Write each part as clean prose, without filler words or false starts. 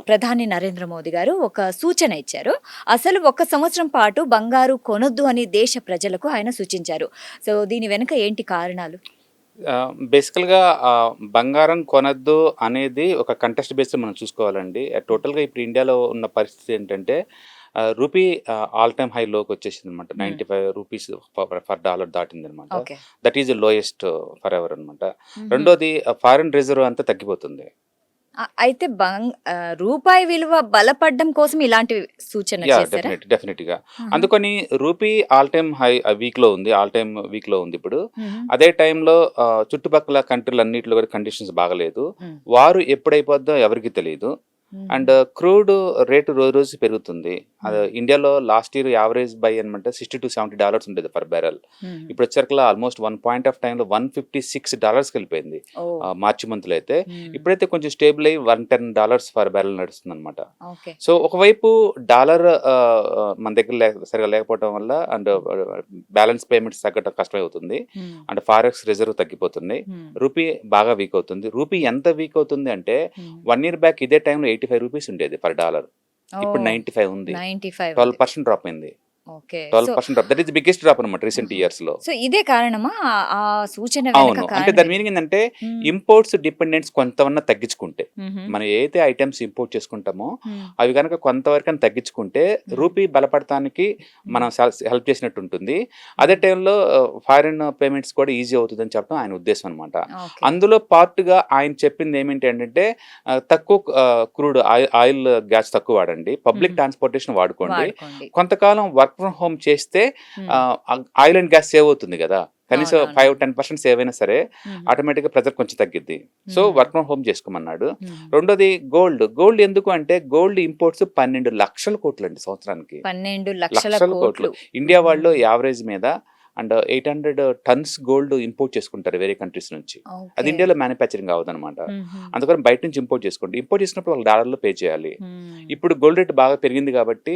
ప్రధాని నరేంద్ర మోదీ గారు ఒక సూచన ఇచ్చారు. అసలు 1 సంవత్సరం పాటు బంగారు కొనొద్దు అని దేశ ప్రజలకు ఆయన సూచించారు. సో, దీని వెనుక ఏంటి కారణాలు? బేసికల్‌గా బంగారం కొనొద్దు అనేది ఒక కంటెస్ట్ బేస్‌లో మనం చూసుకోవాలండి. టోటల్‌గా ఇప్పుడు ఇండియాలో ఉన్న పరిస్థితి ఏంటంటే రూపీ ఆల్ టైమ్ హై లోకొచ్చేసిందనమాట. హ్మ్. 95 రూపీస్ ఫర్ డాలర్ దాటిందనమాట. Okay. That is the lowest forever అనమాట. హుహు. రెండోది ఫారిన్ రిజర్వ్ అంతా తగ్గిపోతుంది. అయితే రూపాయి విలువ బలపడ్డం కోసం ఇలాంటి సూచన చేశారా? డెఫినెట్‌గా. ఆహా! అందుకని రూపీ ఆల్ టైమ్ హై వీక్‌లో ఉంది. ఆల్ టైమ్ వీక్‌లో ఉంది ఇప్పుడు. హుహు. అదే టైంలో చుట్టుపక్కల కంట్రీలన్నిటిలో కూడా కండిషన్స్ బాగాలేదు. హ్మ్. వారు ఎప్పుడైపోద్దో ఎవరికీ తెలీదు. హ్మ్. అండ్ క్రూడ్ రేటు రోజు రోజు పెరుగుతుంది. హ్మ్. ఇండియాలో లాస్ట్ ఇయర్ యావరేజ్ బై అనమాట $60-70 ఉండేది పర్ బ్యారెల్. హ్మ్. ఇప్పుడు వచ్చేసరికల్లా ఆల్మోస్ట్ వన్ పాయింట్ ఆఫ్ టైంలో $156కి వెళ్ళిపోయింది. ఓహ్! మార్చి మంత్లో అయితే. హ్మ్. ఇప్పుడైతే కొంచెం స్టేబుల్ అయ్యి $110 పర్ బ్యారెల్ నడుస్తుంది అనమాట. ఓకే. సో ఒకవైపు డాలర్ మన దగ్గర సరిగా లేకపోవడం వల్ల అండ్ బ్యాలెన్స్ పేమెంట్స్ తగ్గడం కష్టమవుతుంది. హ్మ్. అండ్ ఫారెక్స్ రిజర్వ్ తగ్గిపోతుంది. హ్మ్. రూపీ బాగా వీక్ అవుతుంది. రూపీ ఎంత వీక్ అవుతుంది అంటే హ్మ్. 1 ఇయర్ బ్యాక్ ఇదే టైంలో $85 ఉండేది పర్ డాలర్. ఇప్పుడు ఓహ్! 95 ఉంది. 95 ఉంది. 12% డ్రాప్ అయింది. Okay. So 12% drop. That is the biggest drop అనమాట రీసెంట్ ఆహా! ఇయర్స్‌లో. సో ఇదే కారణమా? ఆ సూచన వెనక అవును. అంటే కారణం దాని ఇది? మీనింగ్ ఏందంటే హ్మ్. ఇంపోర్ట్స్ డిపెండెన్స్ కొంతమన్నా తగ్గించుకుంటే, హుహు. మనం ఏదైతే ఐటెమ్స్ ఇంపోర్ట్ చేసుకుంటామో హ్మ్. అవి గనక కొంతవరకైనా తగ్గించుకుంటే హ్మ్. రూపీ బలపడటానికి హ్మ్. మనం హెల్ప్ చేసినట్టు ఉంటుంది. అదే హ్మ్. టైంలో ఫారిన్ పేమెంట్స్ కూడా ఈజీ అవుతుందని చెప్పడం ఆయన ఉద్దేశం అనమాట. ఓకే. అందులో పార్ట్‌గా ఆయన చెప్పింది ఏంటంటే తక్కువ క్రూడ్ ఆయిల్ గ్యాస్ తక్కువ వాడండి. పబ్లిక్ హుహు. ట్రాన్స్‌పోర్టేషన్ వాడుకోండి. వాడుకోండి. కొంతకాలం వర్క్ ఫ్రమ్ హోమ్ చేస్తే హ్మ్. ఆయిల్ అండ్ గ్యాస్ సేవ్ అవుతుంది గదా! కనీసం అవునవునవును. 5-10% సేవ్ అయినా సరే హుహు. ఆటోమేటిక్‌గా ప్రెషర్ కొంచెం తగ్గిద్ది. So, hmm. Work from home చేసుకోమన్నాడు. హుహు. రెండోది గోల్డ్. గోల్డ్ ఎందుకు అంటే గోల్డ్ ఇంపోర్ట్స్ 12,00,000 కోట్లండి సంవత్సరానికి. 12,00,000 లక్షల కోట్లు. కోట్లు. ఇండియా వాళ్ళు హ్మ్. యావరేజ్ మీద అండ్ 800 టన్స్ గోల్డ్ ఇంపోర్ట్ చేసుకుంటారు వేరే కంట్రీస్ నుంచి. అది ఓకే. ఇండియాలో మ్యానుఫ్యాక్చరింగ్ అవ్వదనమాట. హుహు. అందుకని బయట నుంచి ఇంపోర్ట్ చేసుకోండి. ఇంపోర్ట్ చేసినప్పుడు వాళ్ళు డాలర్‌లో పే చేయాలి. హ్మ్. ఇప్పుడు గోల్డ్ రేట్ బాగా పెరిగింది కాబట్టి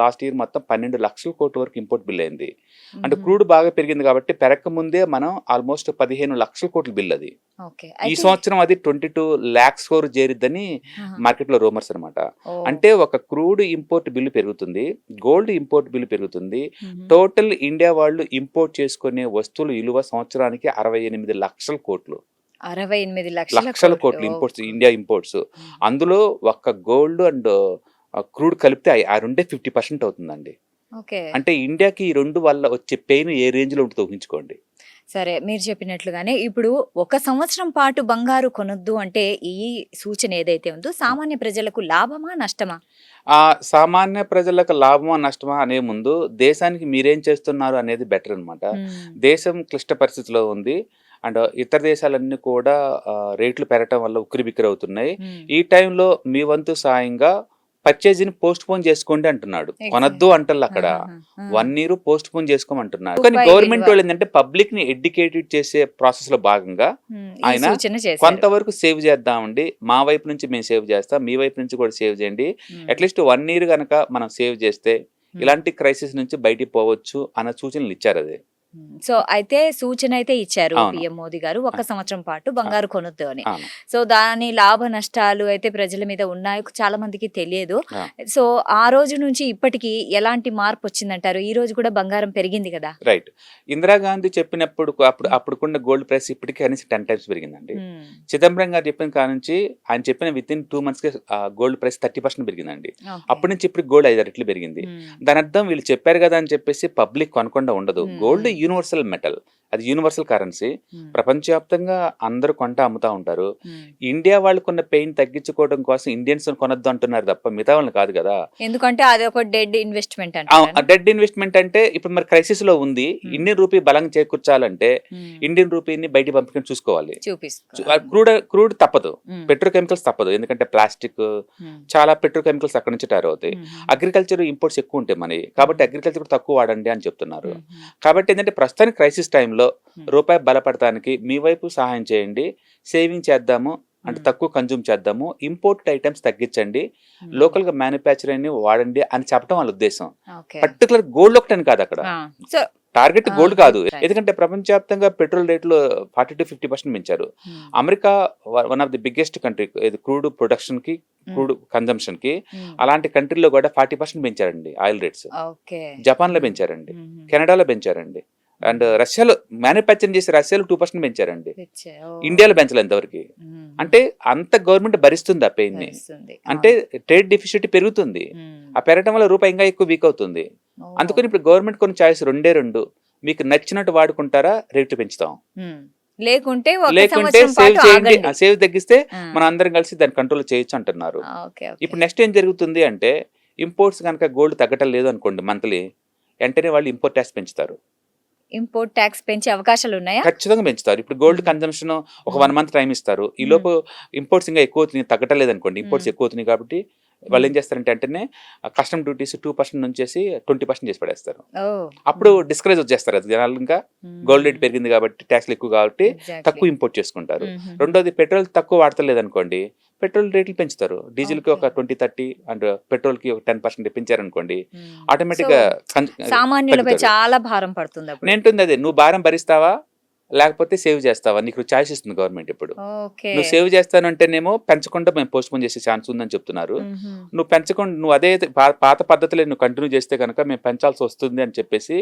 లాస్ట్ ఇయర్ మొత్తం 12,00,000 కోట్ల వరకు ఇంపోర్ట్ బిల్ అయింది. అంటే హుహు. క్రూడ్ బాగా పెరిగింది కాబట్టి పెరక్క ముందే మనం ఆల్మోస్ట్ 15,00,000 కోట్ల బిల్ అది. ఓకే. ఈ అయితే సంవత్సరం అది 22,00,000 వరకు చేరిద్దని ఆహా! మార్కెట్‌లో రూమర్స్ అనమాట. ఓహ్! అంటే ఒక క్రూడ్ ఇంపోర్ట్ బిల్ పెరుగుతుంది. గోల్డ్ ఇంపోర్ట్ బిల్ పెరుగుతుంది. హుహు. టోటల్ ఇండియా వాళ్ళు ఇంపోర్ట్ చేసుకునే వస్తువుల విలువ సంవత్సరానికి 68,00,000 కోట్లు. 68,00,000 లక్షల కోట్లు. కోట్లు ఇంపోర్ట్స్ ఓకే. India imports. హ్మ్. అందులో ఒక్క గోల్డ్ అండ్ క్రూడ్ కలిపితే ఆ రెండే 50% అవుతుందండి. ఓకే. అంటే ఇండియాకి ఈ 2 వల్ల వచ్చే పెయిన్ ఏ రేంజ్‌లో ఉంటుందో ఊహించుకోండి. సరే, మీరు చెప్పినట్లుగానే ఇప్పుడు 1 సంవత్సరం పాటు బంగారు కొనొద్దు అంటే ఈ సూచన ఏదైతే ఉందో సామాన్య ప్రజలకు లాభమా? నష్టమా? సామాన్య ప్రజలకు లాభమా? నష్టమా? అనే ముందు దేశానికి మీరేం చేస్తున్నారు అనేది బెటర్ అనమాట. హ్మ్. దేశం క్లిష్ట పరిస్థితిలో ఉంది. అండ్ ఇతర దేశాలన్నీ కూడా రేట్లు పెరగటం వల్ల ఉక్కిరిబిక్కిరవుతున్నాయి. హ్మ్. ఈ టైంలో మీ వంతు సాయంగా పర్చేజ్‌ని పోస్ట్‌పోన్ చేసుకోండి అంటున్నాడు. కొనొద్దు అంటల్లక్కడ. ఆహాహా! ఆ! 1 ఇయర్ పోస్ట్‌పోన్ చేసుకోమంటున్నాడు. కానీ రూపాయి విలువ. గవర్నమెంట్ వాళ్ళేందంటే పబ్లిక్‌ని ఎడ్యుకేటెడ్ చేసే ప్రాసెస్‌లో భాగంగా ఈ ఆయన సూచన చేశారు. కొంతవరకు సేవ్ చేద్దామండి. మా వైపు నుంచి మేము సేవ్ చేస్తాం. మీ వైపు నుంచి కూడా సేవ్ చేయండి. హ్మ్. అట్‌లీస్ట్ 1 ఇయర్ గనక మనం సేవ్ చేస్తే హ్మ్. ఇలాంటి క్రైసిస్ నుంచి బయటికి పోవచ్చు అన్న సూచనలు ఇచ్చారది. సో, అయితే సూచన అయితే ఇచ్చారు అవును. పీఎం మోదీ గారు. ఆ! 1 సంవత్సరం పాటు ఆ! బంగారు కొనొద్దు అని. అవును. సో, దాని లాభ నష్టాలు అయితే ప్రజల మీద ఉన్నాయి. చాలా మందికి తెలియదు. ఆ! సో, ఆ రోజు నుంచి ఇప్పటికి ఎలాంటి మార్పొచ్చిందంటారు? ఈ రోజు కూడా బంగారం పెరిగింది కదా! రైట్. ఇందిరాగాంధీ చెప్పినప్పుడు హ్మ్. అప్పుడుకున్న గోల్డ్ ప్రైస్ ఇప్పటికి కనీసం 10 టైమ్స్ పెరిగిందండి. హ్మ్. చిదంబరం గారు చెప్పిన కానుంచి ఆయన చెప్పిన వితిన్ 2 మంత్స్‌కే గోల్డ్ ప్రైస్ 30% పెరిగిందండి. ఓకే. అప్పటి నుంచి ఇప్పటికి గోల్డ్ 5 రెట్లు పెరిగింది. హ్మ్. దానర్థం వీళ్ళు చెప్పారు గదా! అని చెప్పేసి పబ్లిక్ కొనకుండా ఉండదు. హ్మ్. గోల్డ్ హ్మ్. Universal metal. అది యూనివర్సల్ కరెన్సీ. హ్మ్. ప్రపంచవ్యాప్తంగా అందరూ కొంటా అమ్ముతా ఉంటారు. హ్మ్. ఇండియా వాళ్ళకున్న పెయిన్ తగ్గించుకోవడం కోసం ఇండియన్స్ కొనొద్దు అంటున్నారు తప్ప మిగతా వాళ్ళని కాదు గదా! ఎందుకంటే అదొక డెడ్ ఇన్వెస్ట్‌మెంట్ అంటారా? డెడ్ ఇన్వెస్ట్‌మెంట్ అంటే ఇప్పుడు మరి క్రైసిస్‌లో ఉంది. హ్మ్. ఇండియన్ రూపీ బలంగా చేకూర్చాలంటే హ్మ్. ఇండియన్ రూపీని బయటికి పంపించడం చూసుకోవాలి. చూపిస్తారు. క్రూడ్ తప్పదు. హ్మ్. పెట్రోకెమికల్స్ తప్పదు. ఎందుకంటే ప్లాస్టిక్ హ్మ్. చాలా పెట్రోకెమికల్స్ అక్కడి నుంచి తయారవుతాయి. హుహు. అగ్రికల్చర్ ఇంపోర్ట్స్ ఎక్కువ ఉంటాయి మనయి. కాబట్టి అగ్రికల్చర్ కూడా తక్కువ వాడండి అని చెప్తున్నారు. హుహు. కాబట్టి ఏంటంటే ప్రస్తుతానికి క్రైసిస్ టైంలో హ్మ్. రూపాయి బలపడటానికి మీ వైపు సహాయం చేయండి. సేవింగ్ చేద్దాము. అంటే హ్మ్. తక్కువ కన్జ్యూమ్ చేద్దాము. ఇంపోర్టెడ్ ఐటెమ్స్ తగ్గించండి. హ్మ్. లోకల్‌గా మ్యానుఫ్యాక్చరింగ్‌ని వాడండి అని చెప్పడం వాళ్ళ ఉద్దేశం. ఓకే. పర్టిక్యులర్ గోల్డ్ ఒకటని కాదక్కడ. ఆ! సో, టార్గెట్ గోల్డ్ కాదు, Right. ఎందుకంటే ప్రపంచవ్యాప్తంగా పెట్రోల్ రేట్లు 40 to 50% పెంచారు. America one of the biggest country ఇది క్రూడ్ ప్రొడక్షన్ కి, క్రూడ్ కన్జంప్షన్ కి. అలాంటి కంట్రీలో కూడా 40% పెంచారండి ఆయిల్ రేట్స్. ఓకే. జపాన్ లో పెంచారండి, కెనడాలో పెంచారండి, అండ్ రష్యాలో మ్యానుఫ్యాక్చరింగ్ చేసే రష్యాలో 2% పెంచారండి. ఇండియాలో పెంచలేదు ఎంతవరకు. అంటే అంత గవర్నమెంట్ భరిస్తుంది ఆ పెయిన్ ని. అంటే ట్రేడ్ డెఫిసిట్ పెరుగుతుంది, ఆ పెరగడం వల్ల రూపాయి ఇంకా ఎక్కువ వీక్ అవుతుంది. అందుకని ఇప్పుడు గవర్నమెంట్ కొన్ని చాయిస్ రెండు, మీకు నచ్చినట్టు వాడుకుంటారా రేట్లు పెంచుతాం, లేకుంటే లేకుంటే సేవ్ చేయండి, సేవ్ తగ్గిస్తే మనం అందరం కలిసి దాన్ని కంట్రోల్ చేయొచ్చు అంటున్నారు. ఇప్పుడు నెక్స్ట్ ఏం జరుగుతుంది అంటే ఇంపోర్ట్స్ కనుక గోల్డ్ తగ్గటం లేదు అనుకోండి మంత్లీ, వెంటనే వాళ్ళు ఇంపోర్ట్ ట్యాక్స్ పెంచుతారు. ఇంపోర్ట్ ట్యాక్స్ పెంచే అవకాశాలు ఉన్నాయా? ఖచ్చితంగా పెంచుతారు. ఇప్పుడు గోల్డ్ కన్జంప్షన్ ఒక 1 month టైం ఇస్తారు, ఈ లోపు ఇంపోర్ట్స్ ఇంకా ఎక్కువ అవుతుంది, తగ్గటం లేదు అనుకోండి, ఇంపోర్ట్స్ ఎక్కువ అవుతున్నాయి కాబట్టి వాళ్ళు ఏం చేస్తారంటే వెంటనే కస్టమ్ డ్యూటీస్ 2% నుంచేసి 20% చేసి పడేస్తారు. అప్పుడు డిస్కరేజ్ వచ్చేస్తారు అది జనాలు, ఇంకా గోల్డ్ రేట్ పెరిగింది కాబట్టి ట్యాక్స్లు ఎక్కువ కాబట్టి తక్కువ ఇంపోర్ట్ చేసుకుంటారు. రెండోది పెట్రోల్ తక్కువ వాడతలేదు అనుకోండి, పెట్రోల్ రేట్లు పెంచుతారు. డీజిల్ కి ఒక 20-30 అండ్ పెట్రోల్ కి ఒక 10% పెంచారనుకోండి, ఆటోమేటిక్ గా సామాన్యులపై చాలా భారం పడుతుంది. నేంటుంది అదే, నువ్వు భారం భరిస్తావా లేకపోతే సేవ్ చేస్తావా, నీకు చాయిస్ ఇస్తుంది గవర్నమెంట్. ఇప్పుడు నువ్వు సేవ్ చేస్తానంటేనేమో పెంచకుండా మేము పోస్ట్ పోన్ చేసే ఛాన్స్ ఉందని చెప్తున్నారు. నువ్వు పెంచకుండా నువ్వు అదే పాత పద్ధతిలో నువ్వు కంటిన్యూ చేస్తే కనుక మేము పెంచాల్సి వస్తుంది అని చెప్పేసి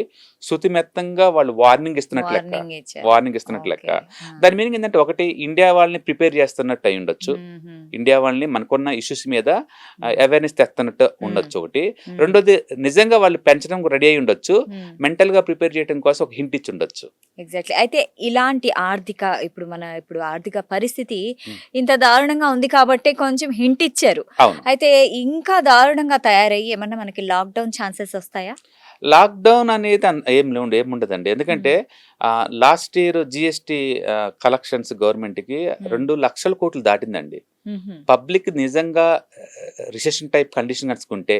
శుతిమెత్తంగా వాళ్ళు వార్నింగ్ ఇస్తున్నట్లు లెక్క. దాని మీనింగ్ ఏంటంటే, ఒకటి ఇండియా వాళ్ళని ప్రిపేర్ చేస్తున్నట్టు అయి ఉండొచ్చు, ఇండియా వాళ్ళని మనకున్న ఇష్యూస్ మీద అవేర్నెస్ తెస్తున్నట్టు ఉండొచ్చు ఒకటి. రెండోది నిజంగా వాళ్ళు పెంచడం రెడీ అయి ఉండొచ్చు, మెంటల్ గా ప్రిపేర్ చేయడం కోసం ఒక హింట్ ఇచ్చి ఉండొచ్చు. ఎగ్జాక్ట్లీ. అయితే ఇలాంటి ఇప్పుడు ఆర్థిక పరిస్థితి ఇంత దారుణంగా ఉంది కాబట్టి కొంచెం హింట్ ఇచ్చారు. అయితే ఇంకా దారుణంగా తయారయ్యి ఏమన్నా మనకి లాక్డౌన్ ఛాన్సెస్ వస్తాయా? లాక్డౌన్ అనేది ఏముండదండి, ఎందుకంటే last year GST collections government కి 2 లక్షల కోట్లు దాటిందండి. పబ్లిక్ నిజంగా రిసెషన్ టైప్ కండిషన్ కనుకుంటే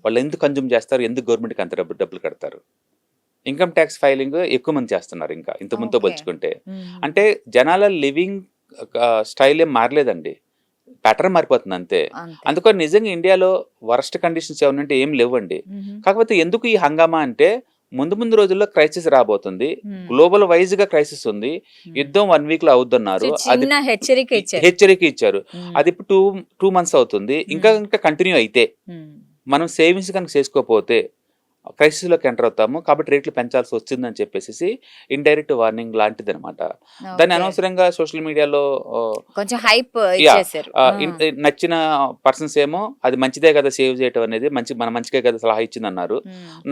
వాళ్ళు ఎందుకు కన్జ్యూమ్ చేస్తారు, ఎందుకు గవర్నమెంట్కి అంత డబ్బులు కడతారు? ఇన్కమ్ ట్యాక్స్ ఫైలింగ్ ఎక్కువ మంది చేస్తున్నారు ఇంకా ఇంత ముందుతో పోల్చుకుంటే. అంటే జనాల లివింగ్ స్టైల్ ఏం మారలేదండి, ప్యాటర్న్ మారిపోతుంది అంతే. అందుకని నిజంగా ఇండియాలో వరస్ట్ కండిషన్స్ ఏమన్నా ఏం లేవండి. కాకపోతే ఎందుకు ఈ హంగామా అంటే, ముందు రోజుల్లో క్రైసిస్ రాబోతుంది, గ్లోబల్ వైజ్ గా క్రైసిస్ ఉంది, యుద్ధం 1 week లో అవుతున్నారు, అది హెచ్చరిక ఇచ్చారు. అది ఇప్పుడు 2 months అవుతుంది. ఇంకా కంటిన్యూ అయితే మనం సేవింగ్స్ కనుక చేసుకోకపోతే క్రైసిస్ లోకి ఎంటర్ అవుతాము. కాబట్టి రేట్లు పెంచాల్సి వచ్చిందని చెప్పేసి ఇండైరెక్ట్ వార్నింగ్ లాంటిది అనమాట. దాన్ని అనవసరంగా సోషల్ మీడియాలో కొంచెం హైప్ నచ్చిన పర్సన్స్ ఏమో అది మంచిదే కదా సేవ్ చేయటం అనేది, మన మంచిగా కదా సలహా ఇచ్చింది అన్నారు.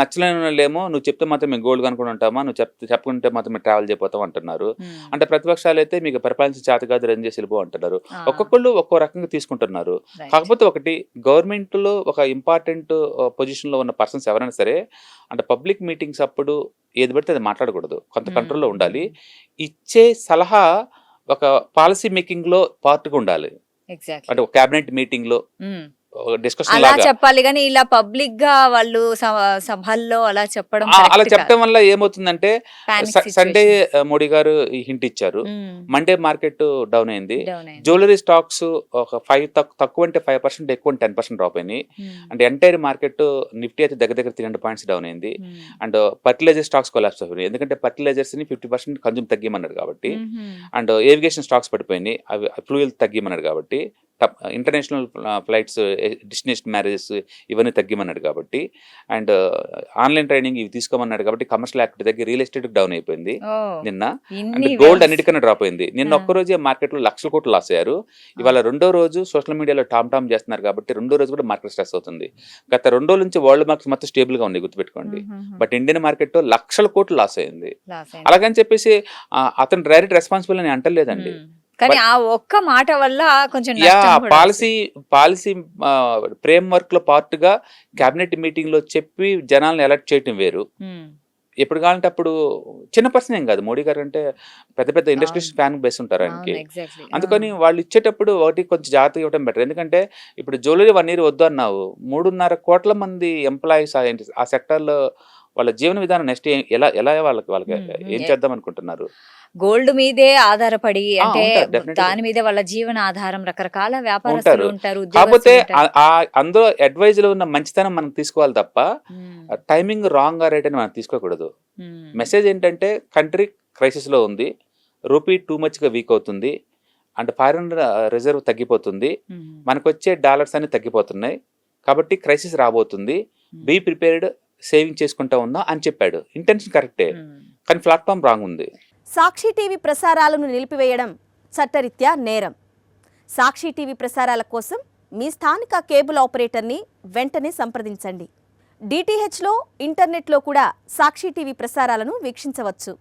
నచ్చలేని వాళ్ళేమో నువ్వు చెప్తే మాత్రం మేము గోల్డ్ కనుక్కొని ఉంటామా, నువ్వు చెప్పుకుంటే మాత్రం మేము ట్రావెల్ చేయపోతాం అంటున్నారు. అంటే ప్రతిపక్షాలు అయితే మీకు పరిపాలించే చేత కాదు, రన్ చేసి వెళ్ళిపో అంటున్నారు. ఒక్కొక్కళ్ళు ఒక్కో రకంగా తీసుకుంటున్నారు. కాకపోతే ఒకటి, గవర్నమెంట్ లో ఒక ఇంపార్టెంట్ పొజిషన్ లో ఉన్న పర్సన్స్ ఎవరైనా సరే అంటే పబ్లిక్ మీటింగ్స్ అప్పుడు ఏది పడితే అది మాట్లాడకూడదు, కొంత కంట్రోల్లో ఉండాలి. ఇచ్చే సలహా ఒక పాలసీ మేకింగ్ లో పార్ట్గా ఉండాలి. అంటే ఒక క్యాబినెట్ మీటింగ్ లో డిస్కషన్ అలా చెప్పాలి కానీ ఇలా పబ్లిక్ గా వాళ్ళు సభల్లో అలా చెప్పడం వల్ల ఏమవుతుందంటే, సండే మోడీ గారు హింట్ ఇచ్చారు, మండే మార్కెట్ డౌన్ అయింది, జ్యువెలరీ స్టాక్స్ ఒక 5 తక్కువ అంటే 5%, ఎక్కువ 10% డ్రాప్ అయినాయి. అంటే ఎంటైర్ మార్కెట్ నిఫ్టీ అయితే దగ్గర 300 points డౌన్ అయింది. అండ్ ఫర్టిలైజర్ స్టాక్స్ కొలాప్స్ అయిపోయినాయి, ఎందుకంటే ఫర్టిలైజర్స్ ని 50% కన్జ్యూమ్ తగ్గిమన్నాడు కాబట్టి. అండ్ ఏవిగేషన్ స్టాక్స్ పడిపోయినాయి, అవి ఫ్లూయల్ తగ్గిమన్నాడు కాబట్టి. ఇంటర్నేషనల్ ఫ్లైట్స్, డెస్టినేషన్ మ్యారేజెస్ ఇవన్నీ తగ్గిమన్నాడు కాబట్టి. అండ్ ఆన్లైన్ ట్రైనింగ్ ఇవి తీసుకోమన్నాడు కాబట్టి కమర్షియల్ యాక్టివిటీ దగ్గర రియల్ ఎస్టేట్ డౌన్ అయిపోయింది నిన్న. అంటే గోల్డ్ అన్నిటికన్నా డ్రాప్ అయింది. నిన్న ఒక్కరోజే మార్కెట్ లో లక్షల కోట్లు లాస్ అయ్యారు. ఇవాళ రెండో రోజు సోషల్ మీడియాలో టామ్ చేస్తున్నారు కాబట్టి రెండో రోజు కూడా మార్కెట్ స్ట్రెస్ అవుతుంది. గత 2 రోజుల నుంచి వరల్డ్ మార్కెట్స్ మొత్తం స్టేబుల్ గా ఉన్నాయి, గుర్తుపెట్టుకోండి. బట్ ఇండియన్ మార్కెట్ లక్షల కోట్లు లాస్ అయింది. అలాగని చెప్పేసి అతను డైరెక్ట్ రెస్పాన్సిబుల్ అని అంటలేదండి, కానీ ఆ ఒక్క మాట వల్ల కొంచెం పాలసీ ఫ్రేమ్ వర్క్ లో పార్ట్ గా క్యాబినెట్ మీటింగ్ లో చెప్పి జనాలను అలర్ట్ చేయటం వేరు. ఎప్పుడు కావాలంటే అప్పుడు చిన్న పర్సన్ ఏం కాదు, మోడీ గారు అంటే పెద్ద ఇండస్ట్రీస్ ఫ్యాన్ బేస్ ఉంటారు ఆయనకి. అందుకని వాళ్ళు ఇచ్చేటప్పుడు ఒకటి కొంచెం జాగ్రత్తగా ఇవ్వడం బెటర్. ఎందుకంటే ఇప్పుడు జ్యువెలరీ 1 year వద్దు అన్నావు, 3.5 కోట్ల మంది ఎంప్లాయీస్ ఆ సెక్టర్ లో వాళ్ళ జీవన విధానం నెక్స్ట్ ఎలా ఎలా వాళ్ళకి ఏం చేద్దాం అనుకుంటున్నారు? గోల్డ్ మీదే ఆధారపడి అంటే ఉంటారు డెఫినెట్‌గా. దాని మీదే వాళ్ళ జీవన ఆధారం రకరకాల ఉంటారు. వ్యాపారస్తులు ఉంటారు, కాకపోతే ఉద్యోగస్తులు ఉంటారు. అందులో అడ్వైజ్‌లో ఉన్న మంచితనం మనం తీసుకోవాలి తప్ప మ్మ్. టైమింగ్ రాంగ్ రైట్ అని మనం తీసుకోకూడదు. మ్మ్. మెసేజ్ ఏంటంటే కంట్రీ క్రైసిస్‌లో ఉంది. రూపీ టూ మచ్‌గా వీక్ అవుతుంది. అండ్ ఫారిన్ రిజర్వ్ తగ్గిపోతుంది. మ్మ్. మనకొచ్చే డాలర్స్ అన్ని తగ్గిపోతున్నాయి. కాబట్టి క్రైసిస్ రాబోతుంది. బీ ప్రిపేర్డ్, సేవింగ్ చేసుకుంటా ఉందాం అని చెప్పాడు. ఇంటెన్షన్ కరెక్టే. మ్మ్. కానీ ప్లాట్‌ఫామ్ రాంగ్ ఉంది. సాక్షి టీవీ ప్రసారాలను నిలిపివేయడం చట్టరీత్యా నేరం. సాక్షి టీవీ ప్రసారాల కోసం మీ స్థానిక కేబుల్ ఆపరేటర్ని వెంటనే సంప్రదించండి. డిటిహెచ్లో, ఇంటర్నెట్లో కూడా సాక్షి టీవీ ప్రసారాలను వీక్షించవచ్చు.